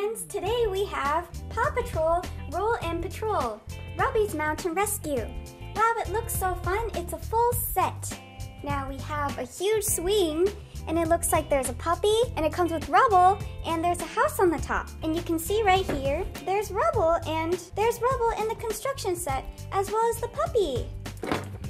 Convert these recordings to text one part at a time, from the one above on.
friends, today we have Paw Patrol Roll and Patrol, Robbie's Mountain Rescue. Wow, it looks so fun, it's a full set. Now we have a huge swing, and it looks like there's a puppy, and it comes with Rubble, and there's a house on the top. And you can see right here, there's Rubble, and there's Rubble in the construction set, as well as the puppy.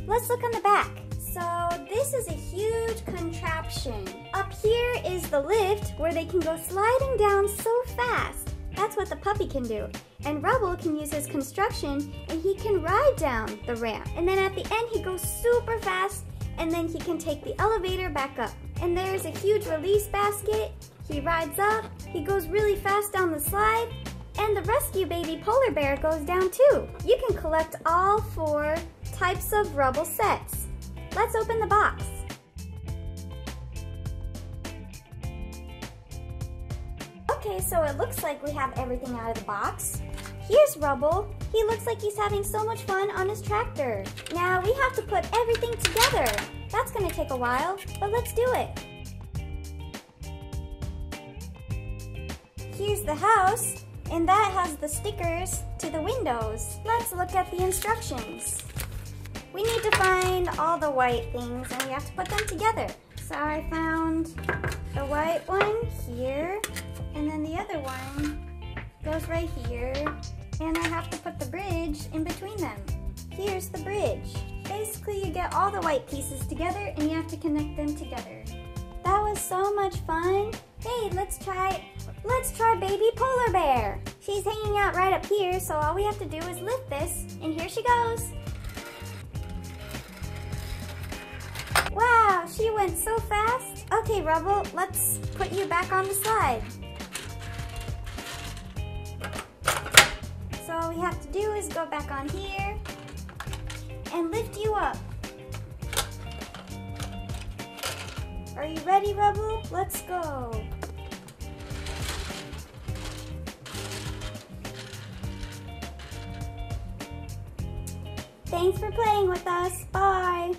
Let's look on the back. So this is a huge contraption. Up here is the lift where they can go sliding down so fast. That's what the puppy can do. And Rubble can use his construction and he can ride down the ramp. And then at the end he goes super fast and then he can take the elevator back up. And there's a huge release basket. He rides up, he goes really fast down the slide, and the rescue baby polar bear goes down too. You can collect all 4 types of Rubble sets. Let's open the box. Okay, so it looks like we have everything out of the box. Here's Rubble. He looks like he's having so much fun on his tractor. Now we have to put everything together. That's gonna take a while, but let's do it. Here's the house, and that has the stickers to the windows. Let's look at the instructions. We need to find all the white things and we have to put them together. So I found the white one here, and then the other one goes right here, and I have to put the bridge in between them. Here's the bridge. Basically you get all the white pieces together and you have to connect them together. That was so much fun. Hey, let's try baby polar bear. She's hanging out right up here, so all we have to do is lift this, and here she goes. Wow, she went so fast. Okay, Rubble, let's put you back on the slide. So all we have to do is go back on here and lift you up. Are you ready, Rubble? Let's go. Thanks for playing with us. Bye.